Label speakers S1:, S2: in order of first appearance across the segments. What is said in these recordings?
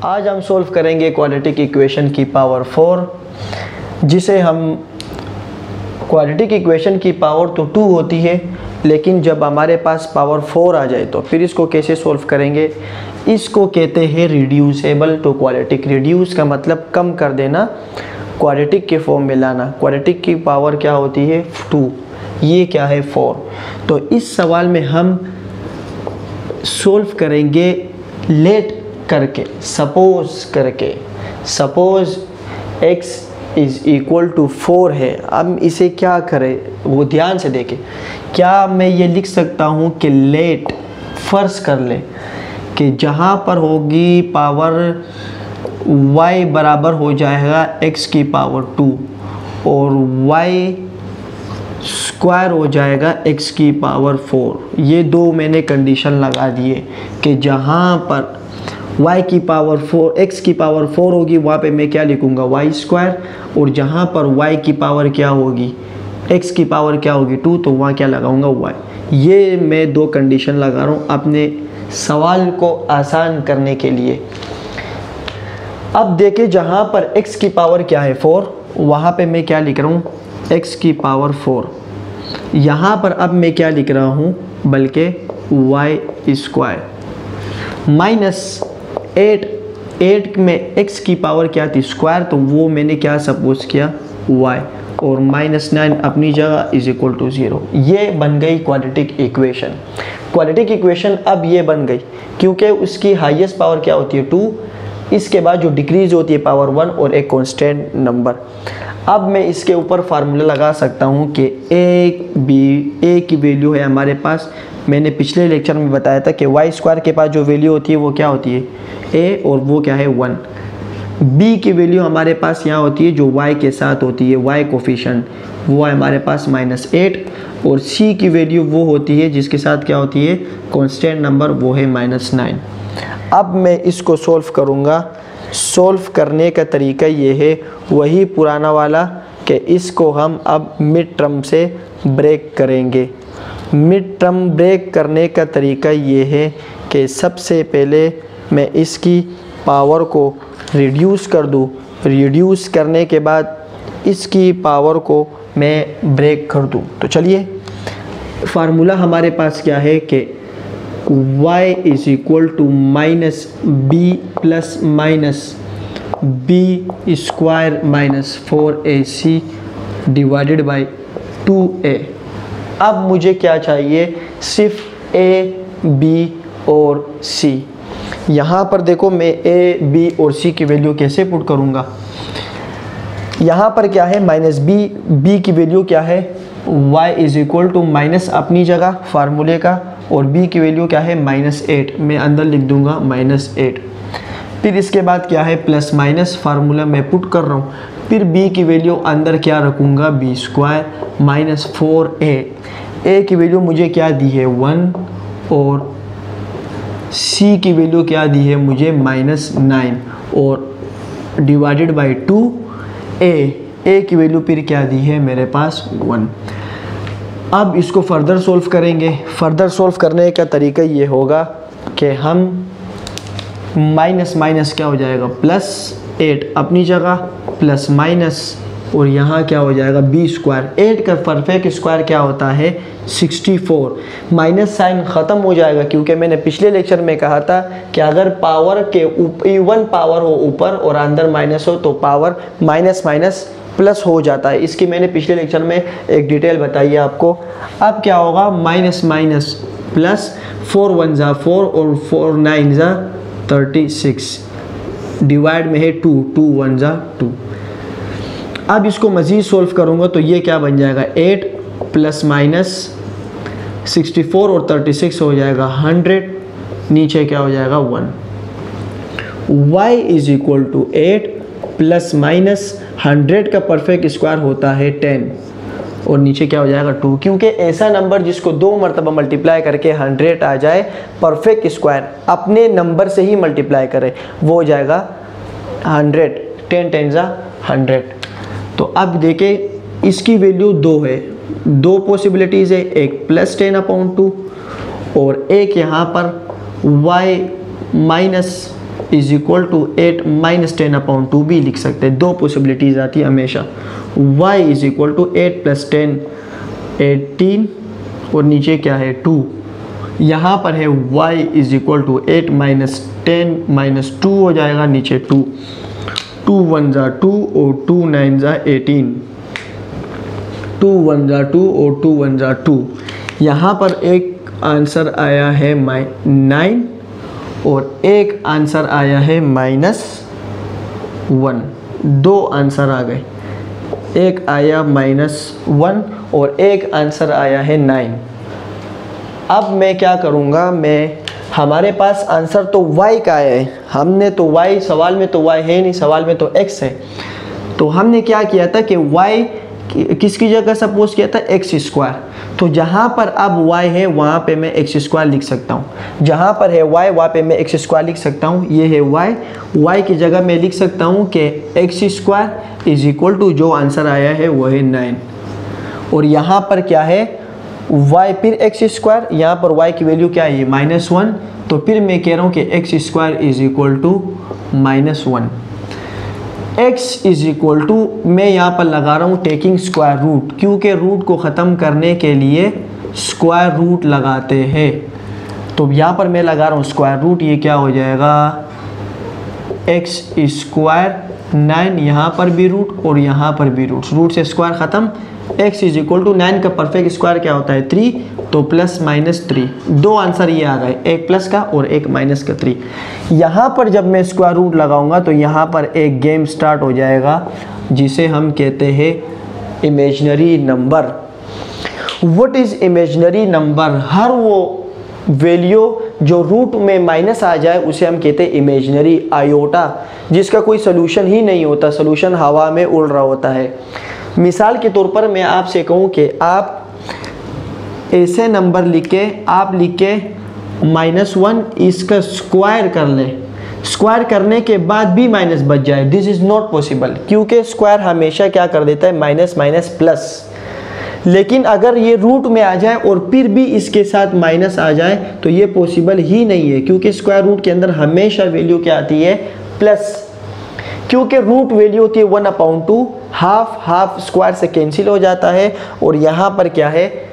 S1: आज हम सोल्व करेंगे क्वाड्रेटिक इक्वेशन की पावर 4, जिसे हम क्वाड्रेटिक इक्वेशन की पावर तो 2 होती है, लेकिन जब हमारे पास पावर 4 आ जाए तो फिर इसको कैसे सोल्व करेंगे। इसको कहते हैं रिड्यूसेबल टू क्वाड्रेटिक। रिड्यूस का मतलब कम कर देना, क्वाड्रेटिक के फॉर्म में लाना। क्वाड्रेटिक की पावर क्या होती है 2, ये क्या है 4। तो इस सवाल में हम सोल्व करेंगे लेट करके, suppose x is equal to 4 है। अब इसे क्या करें वो ध्यान से देखें। क्या मैं ये लिख सकता हूँ कि लेट, फर्ज कर ले कि जहाँ पर होगी पावर y बराबर हो जाएगा x की पावर 2 और y स्क्वायर हो जाएगा x की पावर 4। ये दो मैंने कंडीशन लगा दिए कि जहाँ पर y की पावर 4, x की पावर 4 होगी वहाँ पे मैं क्या लिखूँगा y स्क्वायर, और जहाँ पर y की पावर क्या होगी, x की पावर क्या होगी 2, तो वहाँ क्या लगाऊंगा y। ये मैं दो कंडीशन लगा रहा हूँ अपने सवाल को आसान करने के लिए। अब देखें जहाँ पर x की पावर क्या है 4, वहाँ पे मैं क्या लिख रहा हूँ x की पावर 4। यहाँ पर अब मैं क्या लिख रहा हूँ बल्कि y स्क्वायर माइनस 8 में x की पावर क्या थी स्क्वायर, तो वो मैंने क्या सपोज किया y, और -9 अपनी जगह इज इक्वल टू 0। ये बन गई क्वाड्रेटिक इक्वेशन। क्वाड्रेटिक इक्वेशन अब ये बन गई क्योंकि उसकी हाईएस्ट पावर क्या होती है 2, इसके बाद जो डिक्रीज होती है पावर 1 और एक कांस्टेंट नंबर। अब मैं इसके ऊपर फार्मूला लगा सकता हूँ कि a की वैल्यू है हमारे पास। मैंने पिछले लेक्चर में बताया था कि y स्क्वायर के पास जो वैल्यू होती है वो क्या होती है a, और वो क्या है 1। b की वैल्यू हमारे पास यहाँ होती है जो y के साथ होती है, y कोफिशिएंट, वो है हमारे पास -8, और c की वैल्यू वो होती है जिसके साथ क्या होती है कांस्टेंट नंबर, वो है -9। अब मैं इसको सोल्व करूँगा। सोल्व करने का तरीका ये है वही पुराना वाला कि इसको हम अब मिड टर्म से ब्रेक करेंगे। मिड टर्म ब्रेक करने का तरीका ये है कि सबसे पहले मैं इसकी पावर को रिड्यूस कर दूँ, रिड्यूस करने के बाद इसकी पावर को मैं ब्रेक कर दूँ। तो चलिए फार्मूला हमारे पास क्या है कि y is equal to -b plus b square -4ac divided by 2a। अब मुझे क्या चाहिए, सिर्फ a, b और c। यहाँ पर देखो मैं a, b और c की वैल्यू कैसे पुट करूँगा। यहाँ पर क्या है -b की वैल्यू क्या है y is equal to minus अपनी जगह फार्मूले का, और b की वैल्यू क्या है -8, मैं अंदर लिख दूंगा -8। फिर इसके बाद क्या है प्लस माइनस फार्मूला मैं पुट कर रहा हूँ। फिर b की वैल्यू अंदर क्या रखूँगा b स्क्वायर -4a की वैल्यू मुझे क्या दी है 1, और c की वैल्यू क्या दी है मुझे -9, और डिवाइडेड बाई 2a की वैल्यू फिर क्या दी है मेरे पास 1। अब इसको फर्दर सोल्व करेंगे। फर्दर सोल्व करने का तरीका ये होगा कि हम माइनस क्या हो जाएगा +8 अपनी जगह प्लस माइनस, और यहाँ क्या हो जाएगा b स्क्वायर। 8 का परफेक्ट स्क्वायर क्या होता है 64। माइनस साइन ख़त्म हो जाएगा क्योंकि मैंने पिछले लेक्चर में कहा था कि अगर पावर के इवन पावर हो ऊपर और अंदर माइनस हो तो पावर माइनस प्लस हो जाता है। इसकी मैंने पिछले लेक्चर में एक डिटेल बताई है आपको। अब क्या होगा माइनस प्लस 4 1 जा 4 और 4 9 जा 36, डिवाइड में है 2 2 1 जा 2। अब इसको मज़ीद सोल्व करूँगा तो ये क्या बन जाएगा 8 प्लस माइनस 64 और 36 हो जाएगा 100, नीचे क्या हो जाएगा 1। y is equal to 8 plus minus 100 का परफेक्ट स्क्वायर होता है 10, और नीचे क्या हो जाएगा 2, क्योंकि ऐसा नंबर जिसको 2 मरतबा मल्टीप्लाई करके 100 आ जाए परफेक्ट स्क्वायर अपने नंबर से ही मल्टीप्लाई करें, वो हो जाएगा 100, 10 10 जा 100। तो अब देखें इसकी वैल्यू 2 है, 2 पॉसिबिलिटीज़ है, एक +10/2 और एक यहाँ पर y is equal to 8 minus 10/2 भी लिख सकते हैं। दो पॉसिबिलिटीज़ आती है हमेशा। y इज इक्वल टू 8 + 10 18 और नीचे क्या है 2। यहाँ पर है y is equal to 8 minus 10 minus 2 हो जाएगा, नीचे 2 2 1 जा 2 और 2 9 जा 18, 2 1 जा 2 और 2 1 जा 2। यहाँ पर एक आंसर आया है 9 और एक आंसर आया है -1। दो आंसर आ गए, एक आया -1 और एक आंसर आया है 9। अब मैं क्या करूँगा, हमारे पास आंसर तो y का है, हमने तो y, सवाल में तो y है नहीं, सवाल में तो x है। तो हमने क्या किया था कि y किसकी जगह सपोज किया था, x²। तो जहाँ पर अब y है वहाँ पे मैं x² लिख सकता हूँ, जहाँ पर है y वहाँ पे मैं x² लिख सकता हूँ। ये है y की जगह मैं लिख सकता हूँ कि x² इज इक्वल टू जो आंसर आया है वो है 9। और यहाँ पर क्या है y फिर x², यहाँ पर y की वैल्यू क्या है -1। तो फिर मैं कह रहा हूँ कि x² is equal to -1। x is equal to, मैं यहाँ पर लगा रहा हूँ टेकिंग स्क्वायर रूट, क्योंकि रूट को ख़त्म करने के लिए स्क्वायर रूट लगाते हैं। तो यहाँ पर मैं लगा रहा हूँ स्क्वायर रूट, ये क्या हो जाएगा x², 9, यहाँ पर भी रूट और यहाँ पर भी रूट से स्क्वायर ख़त्म। x इज इक्वल टू 9 का परफेक्ट स्क्वायर क्या होता है 3, तो +-3। दो आंसर ये आ गए, एक प्लस का और एक माइनस का 3। यहाँ पर जब मैं स्क्वायर रूट लगाऊंगा तो यहाँ पर एक गेम स्टार्ट हो जाएगा जिसे हम कहते हैं imaginary number. What is imaginary number? हर वो वैल्यू जो रूट में माइनस आ जाए उसे हम कहते हैं इमेजिनरी आयोटा, जिसका कोई सोल्यूशन ही नहीं होता, सोल्यूशन हवा में उड़ रहा होता है। मिसाल के तौर पर मैं आपसे कहूँ कि आप ऐसे नंबर लिखे, आप लिखे -1, इसका स्क्वायर कर लें, स्क्वायर करने के बाद भी माइनस बच जाए, दिस इज़ नॉट पॉसिबल, क्योंकि स्क्वायर हमेशा क्या कर देता है माइनस माइनस प्लस। लेकिन अगर ये रूट में आ जाए और फिर भी इसके साथ माइनस आ जाए तो ये पॉसिबल ही नहीं है, क्योंकि स्क्वायर रूट के अंदर हमेशा वैल्यू क्या आती है प्लस, क्योंकि रूट वैल्यू होती है 1/2, हाफ स्क्वायर से कैंसिल हो जाता है और यहाँ पर क्या है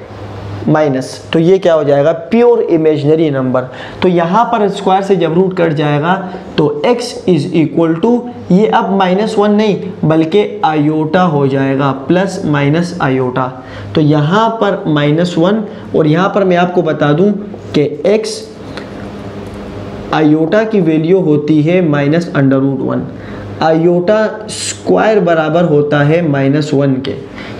S1: माइनस। तो ये क्या हो जाएगा प्योर इमेजिनरी नंबर। तो यहाँ पर स्क्वायर से जब रूट कट जाएगा तो x इज इक्वल टू, ये अब -1 नहीं बल्कि आयोटा हो जाएगा, प्लस माइनस आयोटा। तो यहाँ पर -1 और यहाँ पर मैं आपको बता दूँ कि x आयोटा की वैल्यू होती है -√1। आयोटा स्क्वायर बराबर होता है -1 के,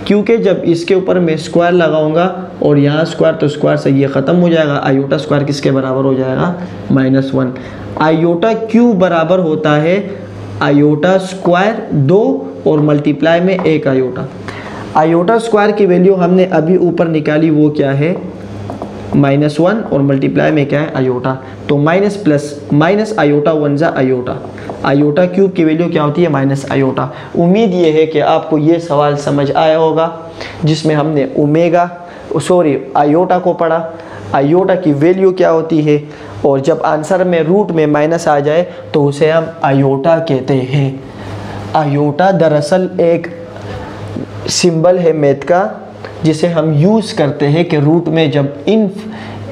S1: क्योंकि जब इसके ऊपर मैं स्क्वायर लगाऊंगा और यहाँ स्क्वायर तो स्क्वायर से ये ख़त्म हो जाएगा, आयोटा स्क्वायर किसके बराबर हो जाएगा -1। आयोटा क्यू बराबर होता है आयोटा स्क्वायर 2 और मल्टीप्लाई में 1 आयोटा। आयोटा स्क्वायर की वैल्यू हमने अभी ऊपर निकाली, वो क्या है -1 और मल्टीप्लाई में क्या है आयोटा। तो माइनस प्लस माइनस आयोटा 1 जा आयोटा, आयोटा क्यूब की वैल्यू क्या होती है माइनस आयोटा। उम्मीद ये है कि आपको ये सवाल समझ आया होगा जिसमें हमने आयोटा को पढ़ा, आयोटा की वैल्यू क्या होती है, और जब आंसर में रूट में माइनस आ जाए तो उसे हम आयोटा कहते हैं। आयोटा दरअसल एक सिंबल है मैथ का जिसे हम यूज़ करते हैं कि रूट में जब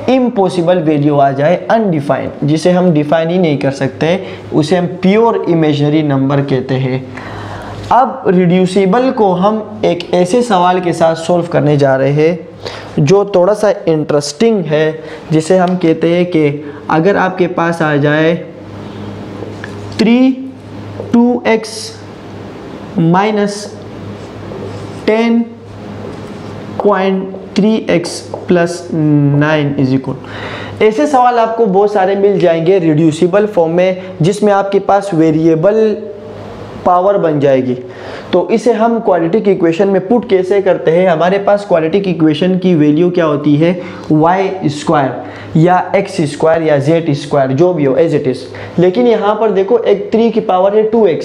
S1: इम्पॉसिबल वैल्यू आ जाए, अनडिफाइंड, जिसे हम डिफाइन ही नहीं कर सकते, उसे हम प्योर इमेजिनरी नंबर कहते हैं। अब रिड्यूसिबल को हम एक ऐसे सवाल के साथ सॉल्व करने जा रहे हैं जो थोड़ा सा इंटरेस्टिंग है, जिसे हम कहते हैं कि अगर आपके पास आ जाए 2x - 10.3x + 9 इज इक्वल। ऐसे सवाल आपको बहुत सारे मिल जाएंगे रिड्यूसिबल फॉर्म में, जिसमें आपके पास वेरिएबल पावर बन जाएगी। तो इसे हम क्वाड्रेटिक इक्वेशन में पुट कैसे करते हैं? हमारे पास क्वाड्रेटिक इक्वेशन की वैल्यू क्या होती है y² या x² या z², जो भी हो एज इट इज। लेकिन यहाँ पर देखो एक 3 की पावर है 2x।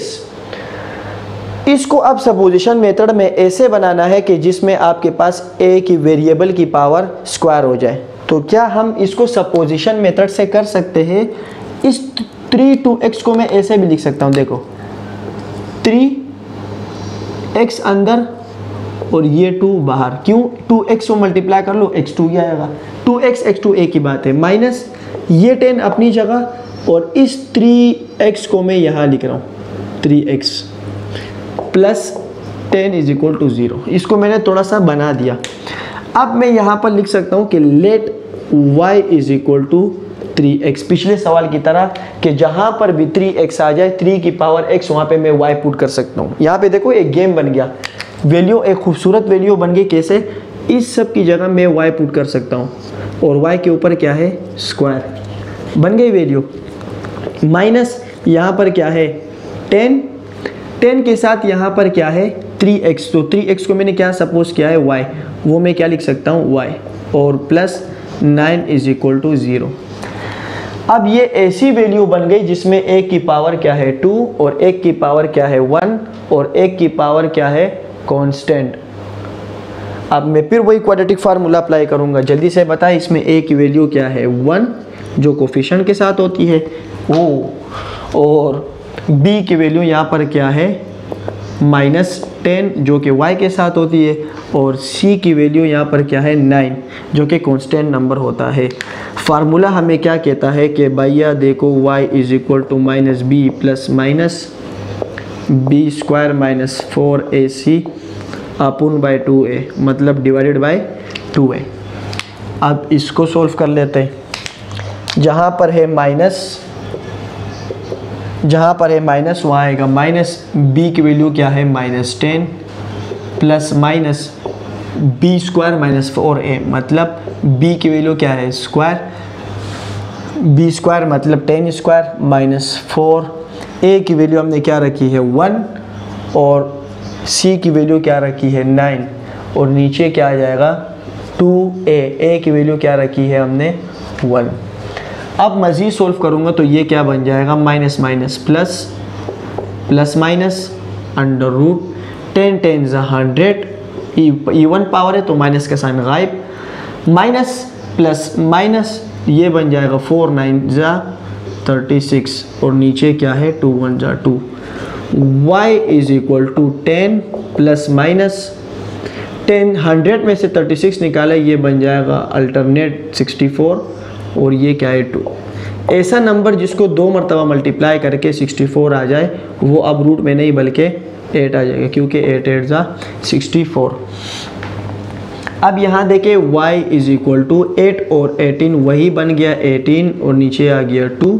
S1: इसको अब सपोजिशन मेथड में ऐसे बनाना है कि जिसमें आपके पास a की वेरिएबल की पावर स्क्वायर हो जाए। तो क्या हम इसको सपोजिशन मेथड से कर सकते हैं? इस 3 2x को मैं ऐसे भी लिख सकता हूँ, देखो 3x अंदर और ये 2 बाहर। क्यों? 2x को मल्टीप्लाई कर लो, x2 ही आएगा। 2x x2 एक ही बात है। माइनस ये 10 अपनी जगह और इस 3x को मैं यहाँ लिख रहा हूँ 3x plus 10 is equal to 0। इसको मैंने थोड़ा सा बना दिया। अब मैं यहाँ पर लिख सकता हूँ कि let y is equal to 3x, पिछले सवाल की तरह कि जहाँ पर भी 3x आ जाए 3 की पावर x वहाँ पे मैं y पुट कर सकता हूँ। यहाँ पे देखो एक गेम बन गया, वैल्यू एक खूबसूरत वैल्यू बन गई। कैसे? इस सब की जगह मैं y पुट कर सकता हूँ और y के ऊपर क्या है? स्क्वायर, बन गई वैल्यू। माइनस यहाँ पर क्या है? 10 के साथ यहाँ पर क्या है? 3x। तो 3x को मैंने क्या सपोज किया है? y, वो मैं क्या लिख सकता हूँ? y और प्लस 9 इज इक्वल टू 0। अब ये ऐसी वैल्यू बन गई जिसमें एक की पावर क्या है? 2 और एक की पावर क्या है? 1 और एक की पावर क्या है? कांस्टेंट। अब मैं फिर वही क्वाड्रेटिक फार्मूला अप्लाई करूंगा। जल्दी से बताएं, इसमें a की वैल्यू क्या है? 1 जो कोफिशिएंट के साथ होती है o, और b की वैल्यू यहाँ पर क्या है? -10 जो कि y के साथ होती है, और c की वैल्यू यहाँ पर क्या है? 9 जो कि कांस्टेंट नंबर होता है। फार्मूला हमें क्या कहता है कि भैया देखो y is equal to -b plus minus b square minus 4ac upon by 2a, मतलब डिवाइडेड बाई 2a। अब इसको सॉल्व कर लेते हैं। जहाँ पर है माइनस वहाँ आएगा माइनस b की वैल्यू क्या है? -10 plus minus b square minus 4a, मतलब b की वैल्यू क्या है? स्क्वायर, b स्क्वायर मतलब 10 स्क्वायर माइनस 4a की वैल्यू हमने क्या रखी है? 1 और c की वैल्यू क्या रखी है? 9 और नीचे क्या आ जाएगा? 2a की वैल्यू क्या रखी है हमने? 1। अब मज़ीद सोल्व करूँगा तो ये क्या बन जाएगा? Minus minus plus, plus minus under root 10 10 100, even power है तो माइनस का साइन गायब, माइनस प्लस माइनस ये बन जाएगा 4 9 36 और नीचे क्या है? 2 1 2। y is equal to 10 plus minus 10, 100 में से 36 निकाला, ये बन जाएगा अल्टरनेट 64 और ये क्या है? 2। ऐसा नंबर जिसको 2 मरतबा मल्टीप्लाई करके 64 आ जाए वो अब रूट में नहीं बल्कि 8 आ जाएगा, क्योंकि 8 8 64। अब यहाँ देखें y इज इक्वल टू 8 और 18 वही बन गया 18 और नीचे आ गया 2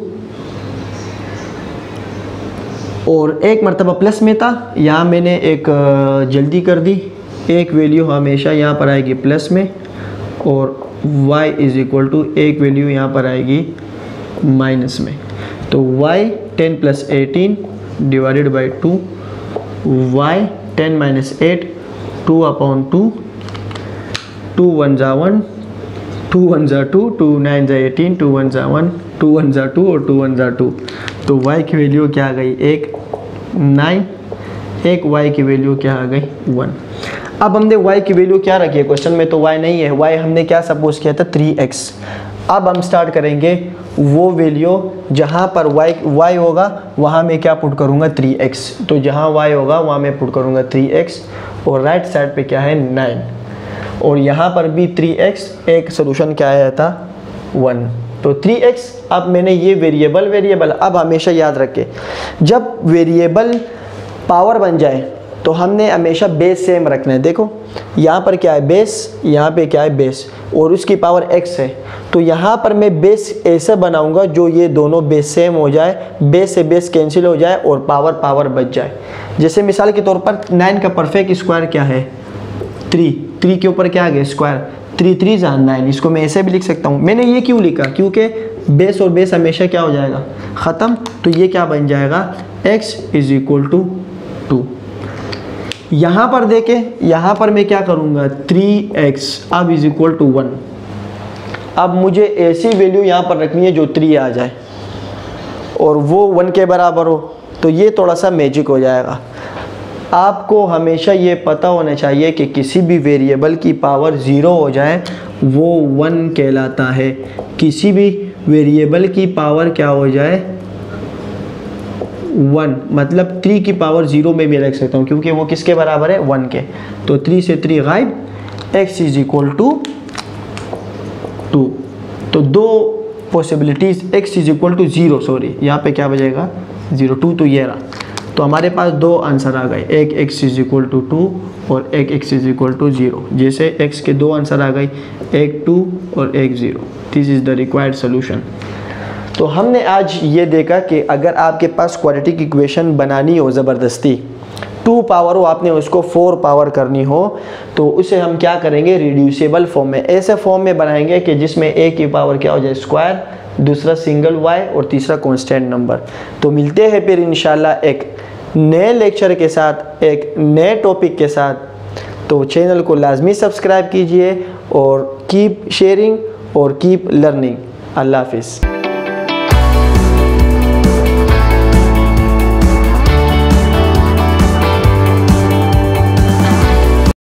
S1: और एक मरतबा प्लस में था, यहाँ मैंने एक जल्दी कर दी। एक वैल्यू हमेशा यहाँ पर आएगी प्लस में और y इज इक्वल टू एक वैल्यू यहाँ पर आएगी माइनस में। तो y 10 plus 18 divided by 2, y 10 minus 8 2 upon 2, 2 1 1, 2 1 2, 2 9 18, 2 1 1, 2 1 2 और 2 1 2। तो y की वैल्यू क्या आ गई? एक 9, एक y की वैल्यू क्या आ गई? 1। अब हमने y की वैल्यू क्या रखी है? क्वेश्चन में तो y नहीं है, y हमने क्या सपोज किया था? 3x। अब हम स्टार्ट करेंगे वो वैल्यू जहाँ पर y होगा वहाँ मैं क्या पुट करूँगा? 3x। तो जहाँ y होगा वहाँ मैं पुट करूँगा 3x और राइट साइड पे क्या है? 9 और यहाँ पर भी 3x, एक सोल्यूशन क्या आया था? 1। तो 3x। अब मैंने ये वेरिएबल अब हमेशा याद रखें, जब वेरिएबल पावर बन जाए तो हमने हमेशा बेस सेम रखना है। देखो यहाँ पर क्या है? बेस, यहाँ पे क्या है? बेस और उसकी पावर x है। तो यहाँ पर मैं बेस ऐसा बनाऊंगा जो ये दोनों बेस सेम हो जाए, बेस से बेस कैंसिल हो जाए और पावर बच जाए। जैसे मिसाल के तौर पर 9 का परफेक्ट स्क्वायर क्या है? 3 के ऊपर क्या आ गया? स्क्वायर, 3 3 9। इसको मैं ऐसे भी लिख सकता हूँ। मैंने ये क्यों लिखा? क्योंकि बेस और बेस हमेशा क्या हो जाएगा? ख़त्म। तो ये क्या बन जाएगा? x is equal to 2। यहाँ पर देखें, यहाँ पर मैं क्या करूँगा? 3x अब इज इक्वल टू 1। अब मुझे ऐसी वैल्यू यहाँ पर रखनी है जो 3 आ जाए और वो 1 के बराबर हो, तो ये थोड़ा सा मैजिक हो जाएगा। आपको हमेशा ये पता होना चाहिए कि किसी भी वेरिएबल की पावर 0 हो जाए वो 1 कहलाता है। किसी भी वेरिएबल की पावर क्या हो जाए? 1, मतलब 3 की पावर 0 में भी रख सकता हूँ क्योंकि वो किसके बराबर है, 1 के। तो 3 से 3 गायब, x इज इक्वल टू 2। तो दो possibilities, x is equal to 0, sorry यहाँ पे क्या बचेगा 0, 2 तो ये रहा। तो हमारे पास दो आंसर आ गए, एक x इज इक्वल टू 2 और एक x इज इक्वल टू 0। जैसे x के दो आंसर आ गए, एक 2 और एक 0। This is the required solution. तो हमने आज ये देखा कि अगर आपके पास क्वाड्रेटिक इक्वेशन बनानी हो ज़बरदस्ती, 2 पावर हो, आपने उसको 4 पावर करनी हो, तो उसे हम क्या करेंगे, रिड्यूसेबल फॉर्म में, ऐसे फॉर्म में बनाएंगे कि जिसमें a की पावर क्या हो जाए स्क्वायर, दूसरा सिंगल y और तीसरा कांस्टेंट नंबर। तो मिलते हैं फिर इंशाल्लाह एक नए लेक्चर के साथ, एक नए टॉपिक के साथ। तो चैनल को लाजमी सब्सक्राइब कीजिए और कीप शेयरिंग और कीप लर्निंग। अल्लाह हाफिज़।